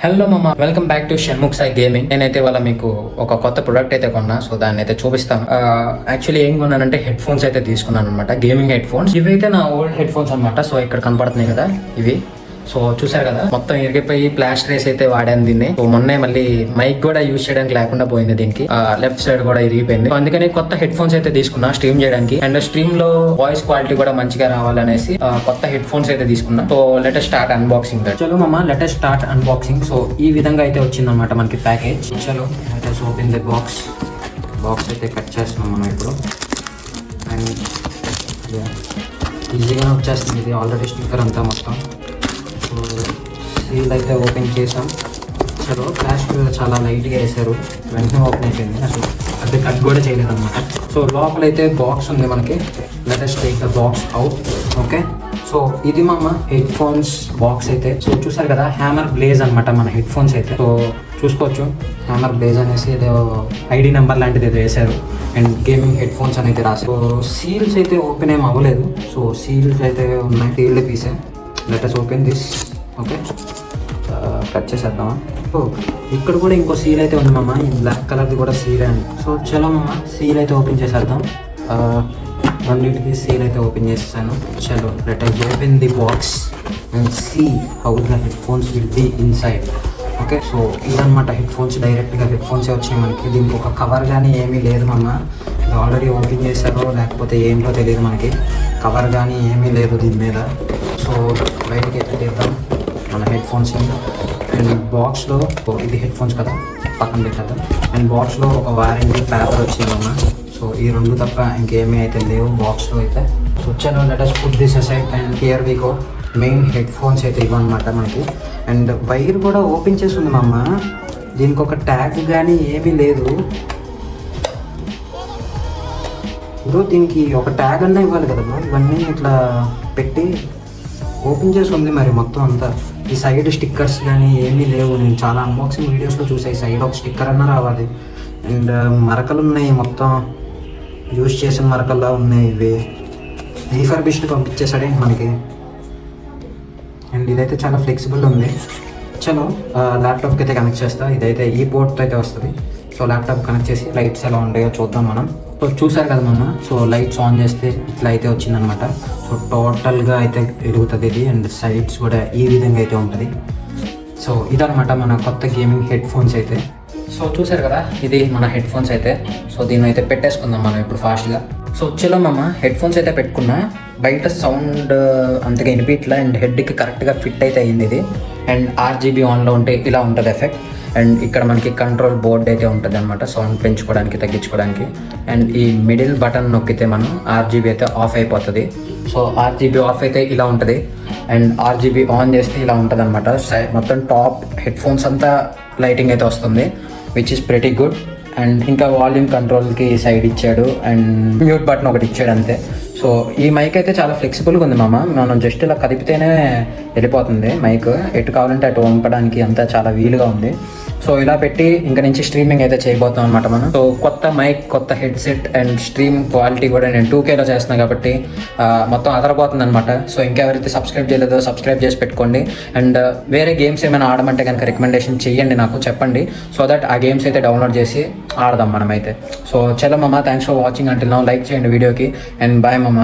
Hello మామ, welcome back to Shanmukh Sai gaming. నేనైతే వాళ్ళ మీకు ఒక కొత్త ప్రొడక్ట్ అయితే కొన్నా, సో దాన్ని అయితే చూపిస్తాను. యాక్చువల్లీ ఏం కొన్నానంటే హెడ్ ఫోన్స్ అయితే తీసుకున్నాను అనమాట, గేమింగ్ హెడ్ ఫోన్స్. ఇవైతే నా ఓల్డ్ హెడ్ ఫోన్స్ అనమాట. సో ఇక్కడ కనపడుతున్నాయి కదా ఇవి. సో చూసారు కదా, మొత్తం ఇరిగిపోయి ప్లాస్టరేస్ అయితే వాడాను దీన్ని. సో మొన్నే మళ్ళీ మైక్ కూడా యూజ్ చేయడానికి లేకుండా పోయింది దీనికి, లెఫ్ట్ సైడ్ కూడా ఇరిగిపోయింది. అందుకని కొత్త హెడ్ ఫోన్స్ అయితే తీసుకున్నా స్ట్రీమ్ చేయడానికి, అండ్ స్ట్రీమ్ లో వాయిస్ క్వాలిటీ కూడా మంచిగా రావాలనేసి కొత్త హెడ్ ఫోన్స్ అయితే తీసుకున్నా. So let's just start unboxing. చలో మామ, లెటెస్ట్ స్టార్ట్ అన్బాక్సింగ్. సో ఈ విధంగా అయితే వచ్చింది అనమాట మనకి ప్యాకేజ్. చలో let's just open the box. Box అయితే కట్ చేస్తున్నాం మనం ఇప్పుడు, అండ్ ఈజీగానే వచ్చేస్తుంది. ఇది ఆల్రెడీ స్టిక్కర్ అంతా మొత్తం. సీల్ అయితే ఓపెన్ చేసాం. చలో ప్లాస్టిక్ చాలా లైట్గా వేసారు, వెంటనే ఓపెన్ అయిపోయింది. అసలు అది కట్ కూడా చేయలేదు అనమాట. సో లోపలైతే బాక్స్ ఉంది మనకి. Let's just take the box out. Okay, so ఇది మామ హెడ్ ఫోన్స్ బాక్స్ అయితే. సో చూసారు కదా, హ్యామర్ బ్లేజ్ అనమాట మన హెడ్ ఫోన్స్ అయితే. సో చూసుకోవచ్చు, హ్యామర్ బ్లేజ్ అనేసి ఏదో ఐడి నెంబర్ లాంటిది ఏదో వేశారు, అండ్ గేమింగ్ హెడ్ ఫోన్స్ అనేది రాసి. సో సీల్స్ అయితే ఓపెన్ ఏం అవ్వలేదు. సో సీల్స్ అయితే ఉన్నాయి, సీల్డ్ పీసే. Latest open this. Okay, cut చేసేద్దామా. సో ఇక్కడ కూడా ఇంకో సీల్ అయితే ఉంది మామ, ఈ బ్లాక్ కలర్ది కూడా సీల్ అండి. సో చలో మామ, సీల్ అయితే ఓపెన్ చేసేద్దాం. రెండింటికి సీల్ అయితే ఓపెన్ చేసేసాను. చలో let's just open the box and see how the headphones will be inside. Okay, so ఇదనమాట హెడ్ ఫోన్స్. డైరెక్ట్గా హెడ్ ఫోన్సే వచ్చినాయి మనకి. దీనికి ఒక కవర్ కానీ ఏమీ లేదు మామ. ఇది ఆల్రెడీ ఓపెన్ చేశారో లేకపోతే ఏంటో తెలియదు మనకి. కవర్ కానీ ఏమీ లేదు దీని మీద. సో బయటకి అయితే తీద్దాం మన హెడ్ ఫోన్స్. అండ్ బాక్స్లో ఇది హెడ్ ఫోన్స్ కదా, పక్కన పెట్టేద్దాం. అండ్ బాక్స్లో ఒక వారంటీ పేపర్ వచ్చిందమ్మా. సో ఈ రెండు తప్ప ఇంకేమీ అయితే లేవు బాక్స్లో అయితే. సో చలో let's just put this aside and here we go. Main headphones అయితే ఇవ్వనమాట మనకి. అండ్ వైర్ కూడా ఓపెన్ చేసి ఉంది మామ. దీనికి ఒక ట్యాగ్ కానీ ఏమీ లేదు బ్రో. దీనికి ఒక ట్యాగ్ అన్నా ఇవ్వాలి కదా బ్రో. ఇవన్నీ ఇట్లా పెట్టి ఓపెన్ చేసి ఉంది మరి మొత్తం అంతా. ఈ సైడ్ స్టిక్కర్స్ కానీ ఏమీ లేవు. నేను చాలా అన్బాక్సింగ్ వీడియోస్లో చూసాయి, సైడ్ ఒక స్టిక్కర్ అన్నా రావాలి. అండ్ మరకలు ఉన్నాయి, మొత్తం యూజ్ చేసిన మరకల్లా ఉన్నాయి ఇవి. రీఫర్బిష్డ్ పంపించేసాడే మనకి. అండ్ ఇదైతే చాలా ఫ్లెక్సిబుల్ ఉంది. చలో ల్యాప్టాప్కి అయితే కనెక్ట్ చేస్తా. ఇదైతే ఈ పోర్ట్తో అయితే వస్తుంది. సో ల్యాప్టాప్ కనెక్ట్ చేసి లైట్స్ ఎలా ఉంటాయో చూద్దాం మనం. సో చూసారు కదా మామ, సో లైట్స్ ఆన్ చేస్తే ఇట్లా అయితే వచ్చిందనమాట. సో టోటల్గా అయితే ఎరుగుతుంది ఇది, అండ్ సైడ్స్ కూడా ఈ విధంగా అయితే ఉంటుంది. సో ఇదనమాట మన కొత్త గేమింగ్ హెడ్ ఫోన్స్ అయితే. సో చూసారు కదా, ఇది మన హెడ్ ఫోన్స్ అయితే. సో దీన్ని అయితే పెట్టేసుకుందాం మనం ఇప్పుడు ఫాస్ట్గా. సో చలో మామ, హెడ్ ఫోన్స్ అయితే పెట్టుకున్నా. బయట సౌండ్ అంతగా వినిపించట్లా, అండ్ హెడ్కి కరెక్ట్గా ఫిట్ అయితే అయింది ఇది. అండ్ RGB ఆన్లో ఉంటే ఇలా ఉంటుంది ఎఫెక్ట్. అండ్ ఇక్కడ మనకి కంట్రోల్ బోర్డ్ అయితే ఉంటుంది అనమాట, సౌండ్ పెంచుకోవడానికి తగ్గించుకోవడానికి. అండ్ ఈ మిడిల్ బటన్ నొక్కితే మనం RGB అయితే ఆఫ్ అయిపోతుంది. సో RGB ఆఫ్ అయితే ఇలా ఉంటుంది, అండ్ RGB ఆన్ చేస్తే ఇలా ఉంటుంది అనమాట. మొత్తం టాప్ హెడ్ ఫోన్స్ అంతా లైటింగ్ అయితే వస్తుంది, which is pretty good. And ఇంకా వాల్యూమ్ కంట్రోల్కి సైడ్ ఇచ్చాడు, అండ్ మ్యూట్ బటన్ ఒకటి ఇచ్చాడు అంతే. సో ఈ మైక్ అయితే చాలా ఫ్లెక్సిబుల్గా ఉంది మామ. మనం జస్ట్ ఇలా కదిపితేనే వెళ్ళిపోతుంది మైక్, ఎటు కావాలంటే అటు వంపడానికి అంతా చాలా వీలుగా ఉంది. సో ఇలా పెట్టి ఇంకా నుంచి స్ట్రీమింగ్ అయితే చేయబోతాం అనమాట మనం. సో కొత్త మైక్, కొత్త హెడ్సెట్, అండ్ స్ట్రీమ్ క్వాలిటీ కూడా నేను 2Kలో చేస్తున్నాను కాబట్టి మొత్తం అదరపోతుంది అనమాట. సో ఇంకెవరైతే సబ్స్క్రైబ్ చేయలేదో సబ్స్క్రైబ్ చేసి పెట్టుకోండి. అండ్ వేరే గేమ్స్ ఏమైనా ఆడమంటే కనుక రికమెండేషన్ చేయండి, నాకు చెప్పండి. సో దట్ ఆ గేమ్స్ అయితే డౌన్లోడ్ చేసి ఆడదాం మనమైతే. సో చలో మామ, thanks for watching until now. Like చేయండి వీడియోకి, అండ్ బాయ్ మామ.